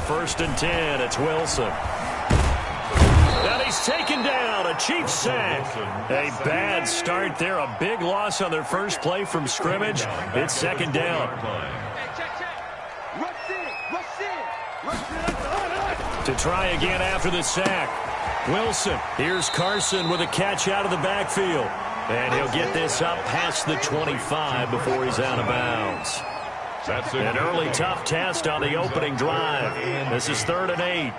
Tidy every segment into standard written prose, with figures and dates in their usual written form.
first and 10. It's Wilson. And he's taken down. A Chiefs sack. A bad start there. A big loss on their first play from scrimmage. It's second down. To try again after the sack. Wilson. Here's Carson with a catch out of the backfield. And he'll get this up past the 25 before he's out of bounds. An early tough test on the opening drive. This is 3rd and 8.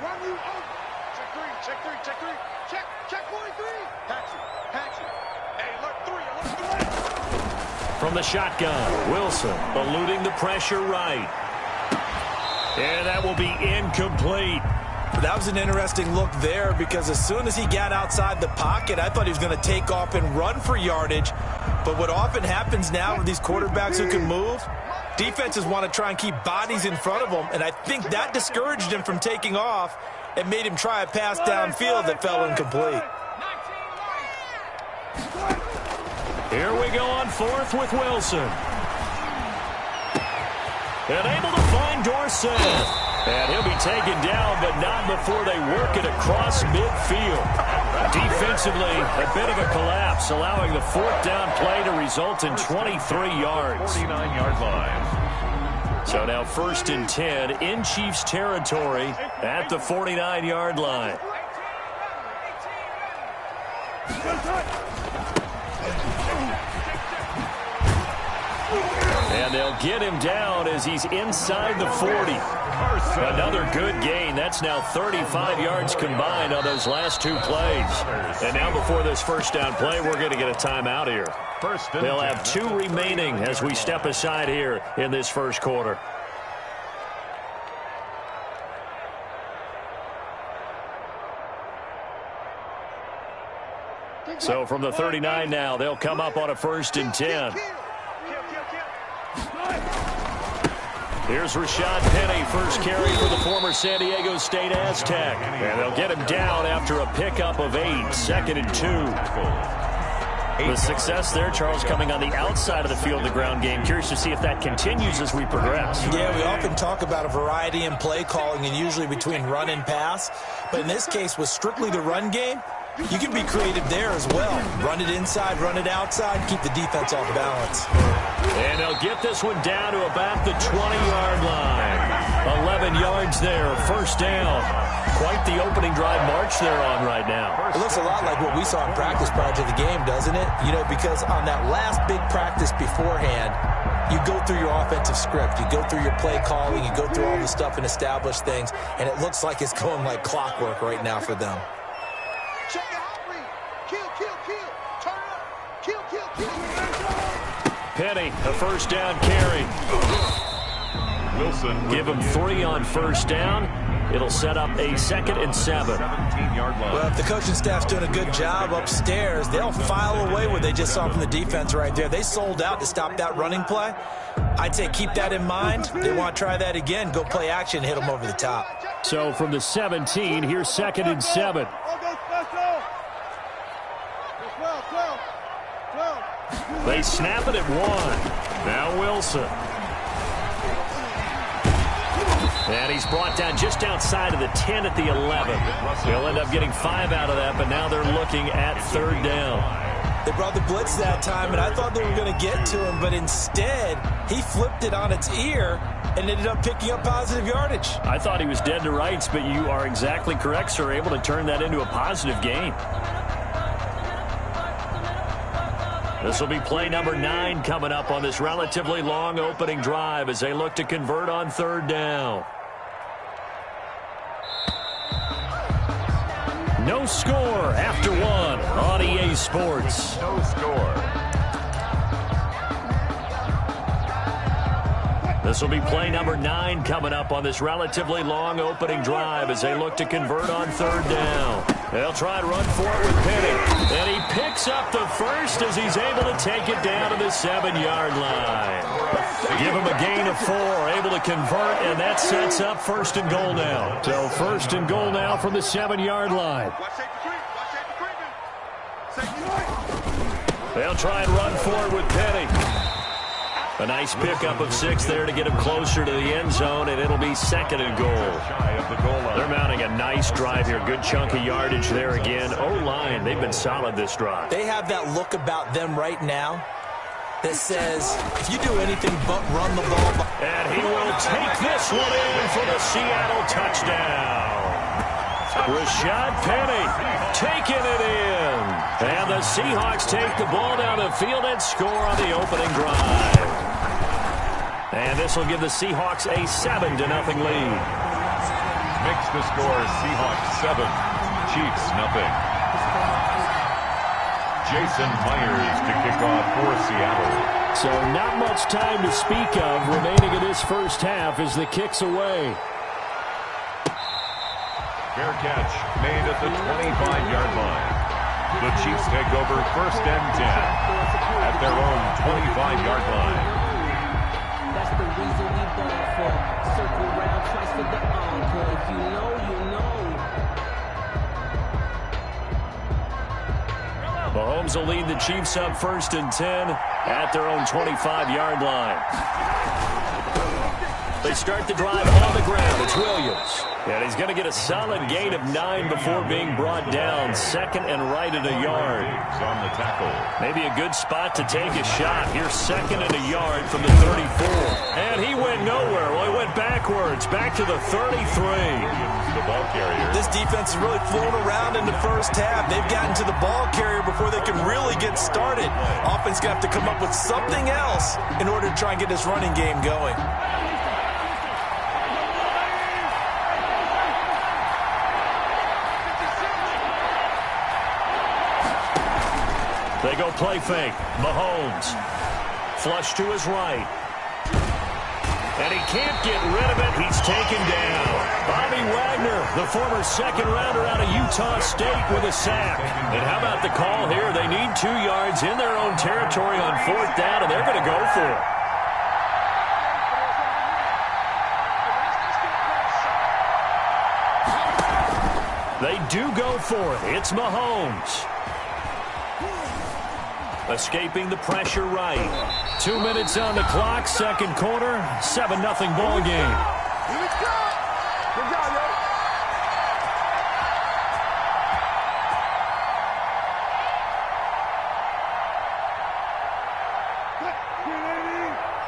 From the shotgun, Wilson eluding the pressure right. And that will be incomplete. That was an interesting look there because as soon as he got outside the pocket, I thought he was going to take off and run for yardage. But what often happens now with these quarterbacks who can move, defenses want to try and keep bodies in front of them, and I think that discouraged him from taking off and made him try a pass downfield that fell incomplete. Here we go on 4th with Wilson. And able to find Dorsett. And he'll be taken down, but not before they work it across midfield. Defensively, a bit of a collapse, allowing the 4th down play to result in 23 yards. 49-yard line. So now 1st and 10 in Chiefs territory at the 49-yard line. And they'll get him down as he's inside the 40. Another good gain. That's now 35 yards combined on those last 2 plays. And now before this first down play, we're going to get a timeout here. They'll have 2 remaining as we step aside here in this first quarter. So from the 39 now, they'll come up on a 1st and 10. Here's Rashad Penny, first carry for the former San Diego State Aztec. And they'll get him down after a pickup of 8, 2nd and 2. The success there, Charles, coming on the outside of the field, the ground game. Curious to see if that continues as we progress. Yeah, we often talk about a variety in play calling and usually between run and pass. But in this case, with strictly the run game, you can be creative there as well. Run it inside, run it outside, keep the defense off balance. And they'll get this one down to about the 20-yard line. 11 yards there, first down. Quite the opening drive march they're on right now. It looks a lot like what we saw in practice prior to the game, doesn't it? You know, because on that last big practice beforehand, you go through your offensive script. You go through your play calling. You go through all the stuff and establish things. And it looks like it's going like clockwork right now for them. Penny, a first down carry. Wilson. Give him 3 on first down. It'll set up a 2nd and 7. 17-yard line. Well, if the coaching staff's doing a good job upstairs, they'll file away what they just saw from the defense right there. They sold out to stop that running play. I'd say keep that in mind. They want to try that again. Go play action, hit them over the top. So from the 17, here's 2nd and 7. They snap it at 1. Now Wilson. And he's brought down just outside of the 10 at the 11. They'll end up getting 5 out of that, but now they're looking at 3rd down. They brought the blitz that time, and I thought they were going to get to him, but instead he flipped it on its ear and ended up picking up positive yardage. I thought he was dead to rights, but you are exactly correct, sir, able to turn that into a positive gain. This will be play number 9 coming up on this relatively long opening drive as they look to convert on 3rd down. No score after 1 on EA Sports. No score. This will be play number 9 coming up on this relatively long opening drive as they look to convert on 3rd down. They'll try and run for it with Penny. And he picks up the first as he's able to take it down to the 7-yard line. Give him a gain of 4, able to convert, and that sets up 1st and goal now. So 1st and goal now from the 7-yard line. They'll try and run for it with Penny. A nice pickup of 6 there to get him closer to the end zone, and it'll be 2nd and goal. Nice drive here. Good chunk of yardage there again. O-line, they've been solid this drive. They have that look about them right now that says, if you do anything but run the ball. And he will take this one in for the Seattle touchdown. Rashad Penny taking it in. And the Seahawks take the ball down the field and score on the opening drive. And this will give the Seahawks a 7-0 lead. Makes the score Seahawks 7, Chiefs 0. Jason Myers to kick off for Seattle. So not much time to speak of remaining in this first half as the kick's away. Fair catch made at the 25-yard line. The Chiefs take over 1st and 10 at their own 25-yard line. That's the reason we ball for. Circle round twice for the encore. If you know, you know. Mahomes will lead the Chiefs up 1st and 10 at their own 25-yard line. They start the drive on the ground. It's Williams. And he's going to get a solid gain of 9 before being brought down. 2nd and right at a yard. On the tackle. Maybe a good spot to take a shot. Here's 2nd and a yard from the 34. And he went nowhere. Well, he went backwards. Back to the 33. The ball carrier. This defense is really flown around in the first half. They've gotten to the ball carrier before they can really get started. Offense going to have to come up with something else in order to try and get this running game going. They go play fake. Mahomes. Flush to his right. And he can't get rid of it. He's taken down. Bobby Wagner, the former 2nd rounder out of Utah State with a sack. And how about the call here? They need 2 yards in their own territory on 4th down, and they're going to go for it. They do go for it. It's Mahomes. Escaping the pressure right. 2 minutes on the clock, 2nd quarter, 7-0 ball game.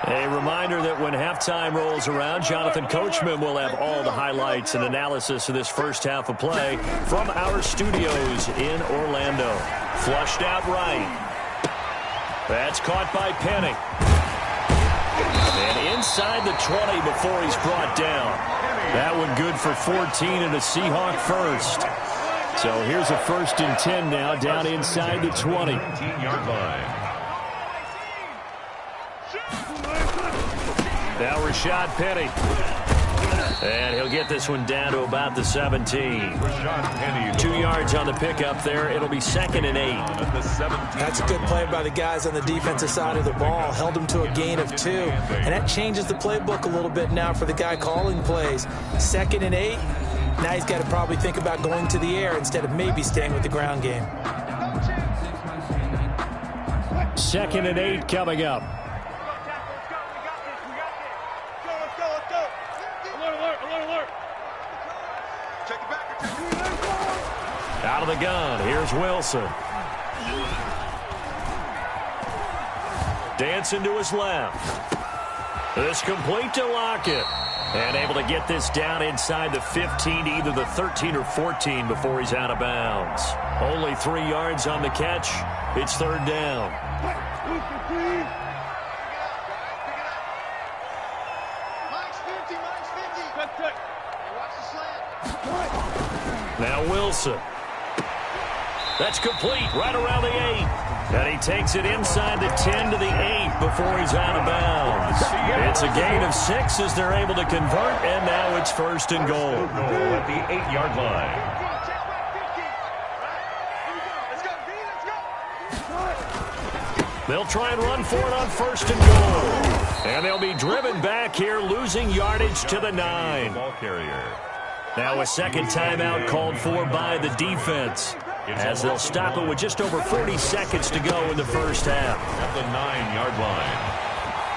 A reminder that when halftime rolls around, Jonathan Coachman will have all the highlights and analysis of this first half of play from our studios in Orlando. Flushed out right. That's caught by Penny. And inside the 20 before he's brought down. That one good for 14 and a Seahawk first. So here's a 1st and 10 now down inside the 20. 17-yard line. Now Rashad Penny. And he'll get this one down to about the 17. 2 yards on the pickup there. It'll be 2nd and 8. That's a good play by the guys on the defensive side of the ball. Held them to a gain of 2. And that changes the playbook a little bit now for the guy calling plays. 2nd and 8. Now he's got to probably think about going to the air instead of maybe staying with the ground game. 2nd and 8 coming up. Out of the gun, here's Wilson. Dancing to his left. This complete to Lockett. And able to get this down inside the 15, either the 13 or 14 before he's out of bounds. Only 3 yards on the catch. It's 3rd down. Now Wilson. That's complete right around the 8. And he takes it inside the 10 to the 8 before he's out of bounds. It's a gain of 6 as they're able to convert, and now it's 1st and goal. At the 8-yard line. They'll try and run for it on 1st and goal. And they'll be driven back here, losing yardage to the 9. Ball carrier. Now a 2nd timeout called for by the defense, as they'll stop it with just over 40 seconds to go in the first half. At the 9-yard line.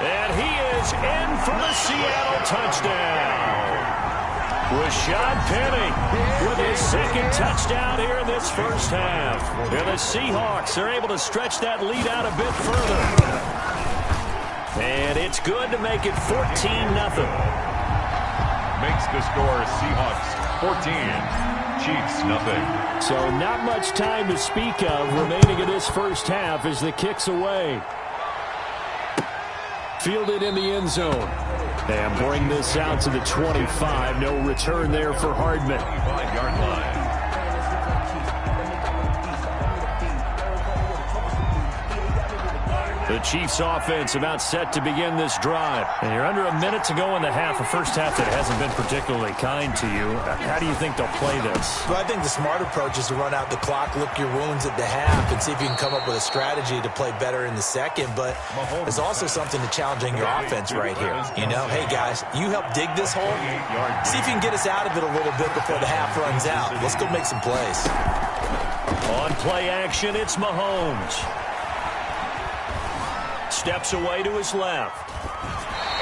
And he is in for the Seattle touchdown. Rashad Penny with his second touchdown here in this first half. And the Seahawks are able to stretch that lead out a bit further. And it's good to make it 14-0. Makes the score Seahawks 14, Chiefs nothing. So not much time to speak of remaining in this first half as the kick's away. Fielded in the end zone. And bring this out to the 25. No return there for Hardman. 25-yard line. The Chiefs offense about set to begin this drive. And you're under a minute to go in the half, a first half that hasn't been particularly kind to you. How do you think they'll play this? Well, I think the smart approach is to run out the clock, lick your wounds at the half, and see if you can come up with a strategy to play better in the second. But there's also something to challenging your offense right here. You know, hey, guys, you help dig this hole. See if you can get us out of it a little bit before the half runs out. Let's go make some plays. On play action, it's Mahomes. Steps away to his left.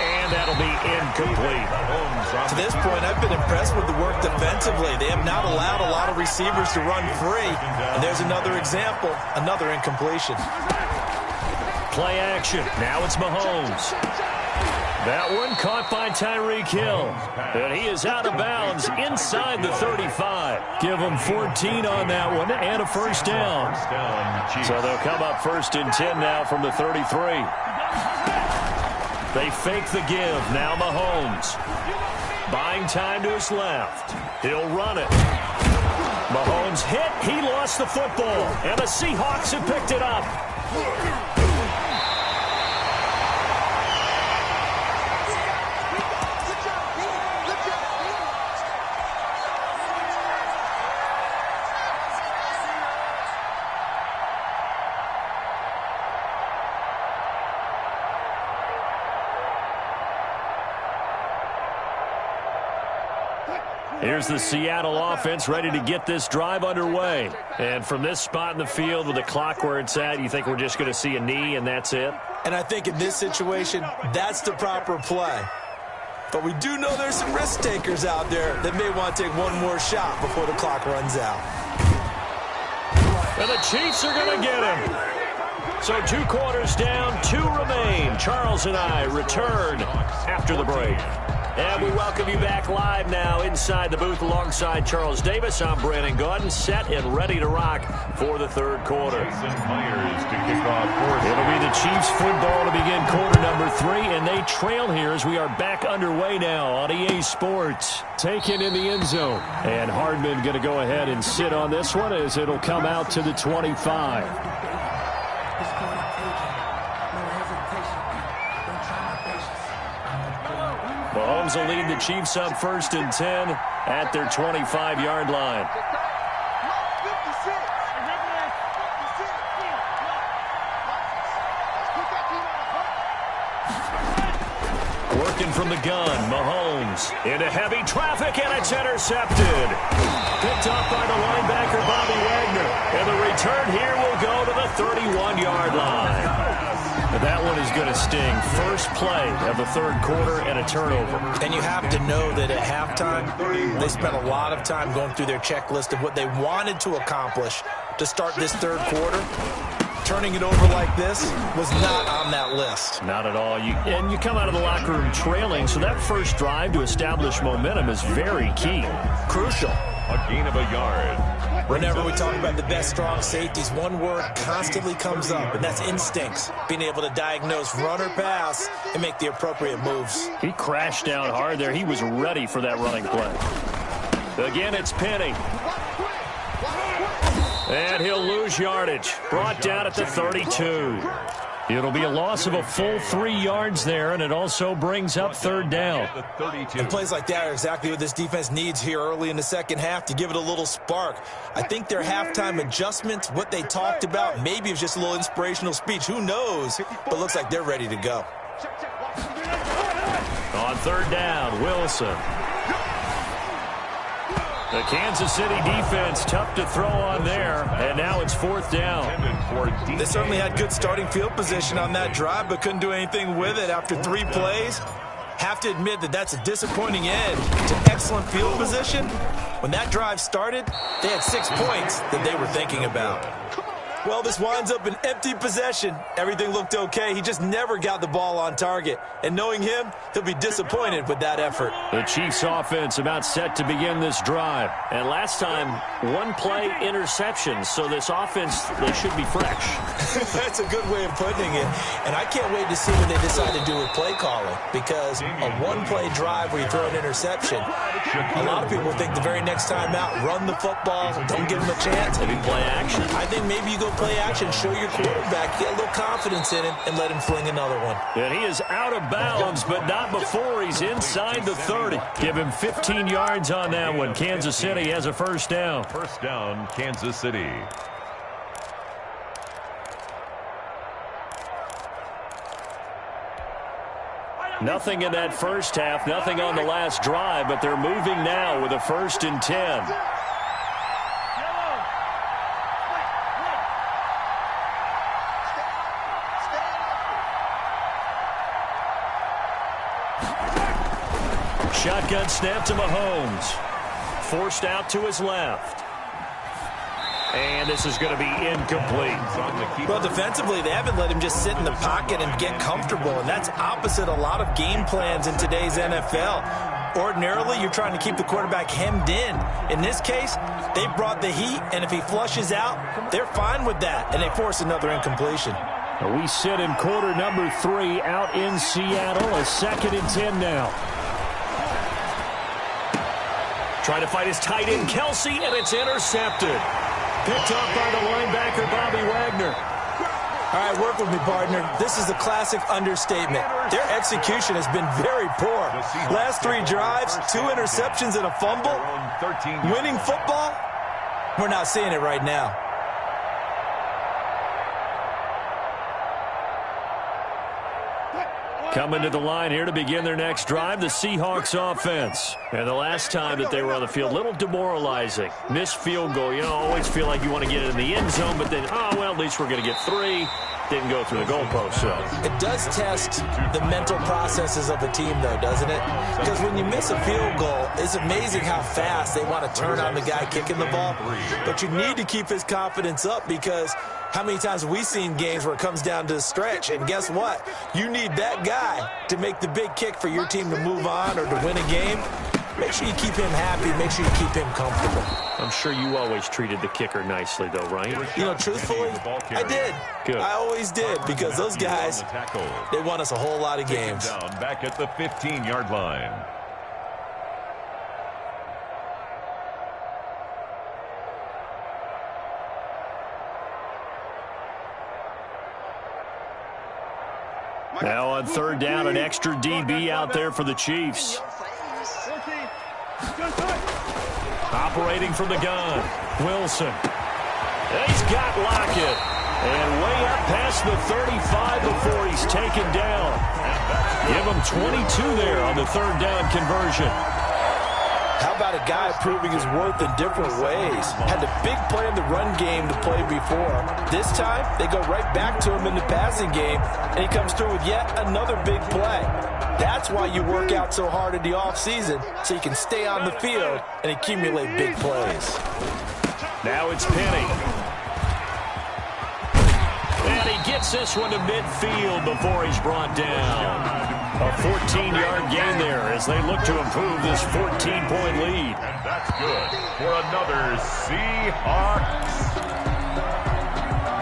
And that'll be incomplete. To this point, I've been impressed with the work defensively. They have not allowed a lot of receivers to run free. And there's another example, another incompletion. Play action. Now it's Mahomes. That one caught by Tyreek Hill. And he is out of bounds inside the 35. Give him 14 on that one and a first down. So they'll come up 1st and 10 now from the 33. They fake the give. Now Mahomes. Buying time to his left. He'll run it. Mahomes hit. He lost the football. And the Seahawks have picked it up. Here's the Seattle offense ready to get this drive underway. And from this spot in the field with the clock where it's at, you think we're just going to see a knee and that's it? And I think in this situation, that's the proper play. But we do know there's some risk takers out there that may want to take one more shot before the clock runs out. And the Chiefs are going to get him. So 2 quarters down, 2 remain. Charles and I return after the break. And we welcome you back live now inside the booth alongside Charles Davis. I'm Brandon Gordon, set and ready to rock for the 3rd quarter. It'll be the Chiefs football to begin quarter number 3, and they trail here as we are back underway now on EA Sports. Taken in the end zone. And Hardman going to go ahead and sit on this one as it'll come out to the 25. Mahomes will lead the Chiefs up 1st and 10 at their 25-yard line. Working from the gun, Mahomes into heavy traffic, and it's intercepted. Picked off by the linebacker, Bobby Wagner. And the return here will go to the 31-yard line. That one is going to sting. First play of the 3rd quarter and a turnover. And you have to know that at halftime, they spent a lot of time going through their checklist of what they wanted to accomplish to start this 3rd quarter. Turning it over like this was not on that list. Not at all. And you come out of the locker room trailing, so that first drive to establish momentum is very key. Crucial. A gain of a yard. Whenever we talk about the best strong safeties, one word constantly comes up, and that's instincts. Being able to diagnose run or pass and make the appropriate moves. He crashed down hard there. He was ready for that running play. Again, it's Penny. And he'll lose yardage. Brought down at the 32. It'll be a loss of a full 3 yards there, and it also brings up 3rd down. And plays like that are exactly what this defense needs here early in the second half to give it a little spark. I think their halftime adjustments, what they talked about, maybe it was just a little inspirational speech. Who knows? But looks like they're ready to go. On 3rd down, Wilson. The Kansas City defense tough to throw on there, and now it's 4th down. They certainly had good starting field position on that drive, but couldn't do anything with it after 3 plays. Have to admit that that's a disappointing end to excellent field position. When that drive started, they had 6 points that they were thinking about. Well, this winds up an empty possession. Everything looked okay. He just never got the ball on target. And knowing him, he'll be disappointed with that effort. The Chiefs offense about set to begin this drive. And last time, one play interception. So this offense, they should be fresh. That's a good way of putting it. And I can't wait to see what they decide to do with play calling. Because a one-play drive where you throw an interception, a lot of people think the very next time out, run the football, don't give him a chance. Maybe play action. I think maybe you go play action, show your quarterback, get a little confidence in him, and let him fling another one. And he is out of bounds, but not before he's inside the 30. Give him 15 yards on that one. Kansas City has a first down. First down, Kansas City. Nothing in that first half, nothing on the last drive, but they're moving now with a 1st and 10. Shotgun snap to Mahomes. Forced out to his left. And this is going to be incomplete. Well, defensively, they haven't let him just sit in the pocket and get comfortable, and that's opposite a lot of game plans in today's NFL. Ordinarily, you're trying to keep the quarterback hemmed in. In this case, they brought the heat, and if he flushes out, they're fine with that, and they force another incompletion. We sit in quarter number 3 out in Seattle, a 2nd and 10 now. Trying to fight his tight end, Kelsey, and it's intercepted. Picked up by the linebacker, Bobby Wagner. All right, work with me, partner. This is a classic understatement. Their execution has been very poor. Last 3 drives, 2 interceptions and a fumble. Winning football? We're not seeing it right now. Coming to the line here to begin their next drive, the Seahawks offense. And the last time that they were on the field, a little demoralizing. Missed field goal. You know, always feel like you want to get it in the end zone, but then, oh, well, at least we're going to get 3. Didn't go through the goalpost, so. It does test the mental processes of a team, though, doesn't it? Because when you miss a field goal, it's amazing how fast they want to turn on the guy kicking the ball. But you need to keep his confidence up because how many times have we seen games where it comes down to the stretch? And guess what? You need that guy to make the big kick for your team to move on or to win a game. Make sure you keep him happy. Make sure you keep him comfortable. I'm sure you always treated the kicker nicely, though, right? You know, truthfully, I did. Good. I always did because those guys, they won us a whole lot of games. Down back at the 15-yard line. Now on 3rd down, an extra DB out there for the Chiefs. Operating from the gun, Wilson. He's got Lockett. And way up past the 35 before he's taken down. Give him 22 there on the 3rd down conversion. How about a guy proving his worth in different ways? Had the big play in the run game to play before. This time, they go right back to him in the passing game, and he comes through with yet another big play. That's why you work out so hard in the offseason, so you can stay on the field and accumulate big plays. Now it's Penny. And he gets this one to midfield before he's brought down. A 14-yard gain there as they look to improve this 14-point lead. And that's good for another Seahawks.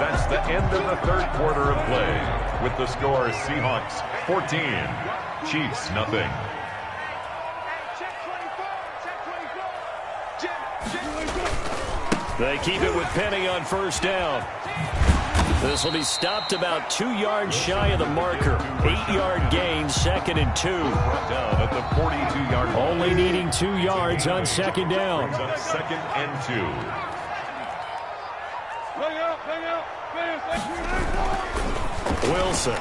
That's the end of the 3rd quarter of play. With the score, Seahawks 14, Chiefs nothing. They keep it with Penny on 1st down. This will be stopped about 2 yards shy of the marker. 8-yard gain, 2nd and 2. Down at the 42-yard line. Only needing 2 yards on 2nd down. Brings up 2nd and 2. Wilson.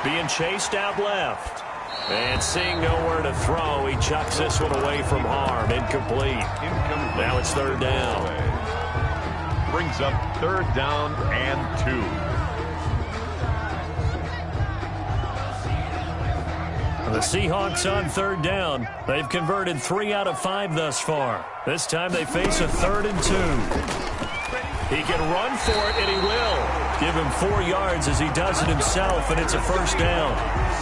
Being chased out left. And seeing nowhere to throw, he chucks this one away from harm. Incomplete. Now it's 3rd down. Brings up 3rd down and 2. The Seahawks on third down. They've converted 3 out of 5 thus far. This time they face a 3rd and 2. He can run for it, and he will. Give him 4 yards as he does it himself, and it's a 1st down.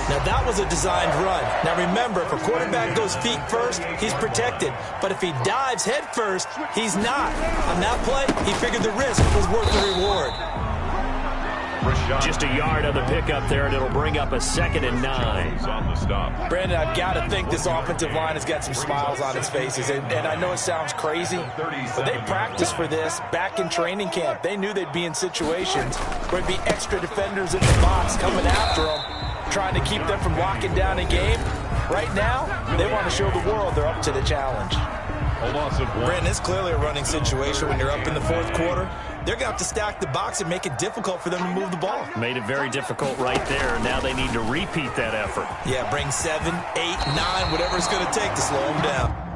Now, that was a designed run. Now, remember, if a quarterback goes feet first, he's protected. But if he dives head first, he's not. On that play, he figured the risk was worth the reward. Just a yard on the pickup there, and it'll bring up a 2nd and 9. On the stop. Brandon, I've got to think this offensive line has got some smiles on its faces. And I know it sounds crazy, but they practiced for this back in training camp. They knew they'd be in situations where there'd be extra defenders in the box coming after them, trying to keep them from locking down a game. Right now, they want to show the world they're up to the challenge. Brandon, it's clearly a running situation when you're up in the 4th quarter. They're going to have to stack the box and make it difficult for them to move the ball. Made it very difficult right there. Now they need to repeat that effort. Yeah, bring 7, 8, 9, whatever it's going to take to slow them down.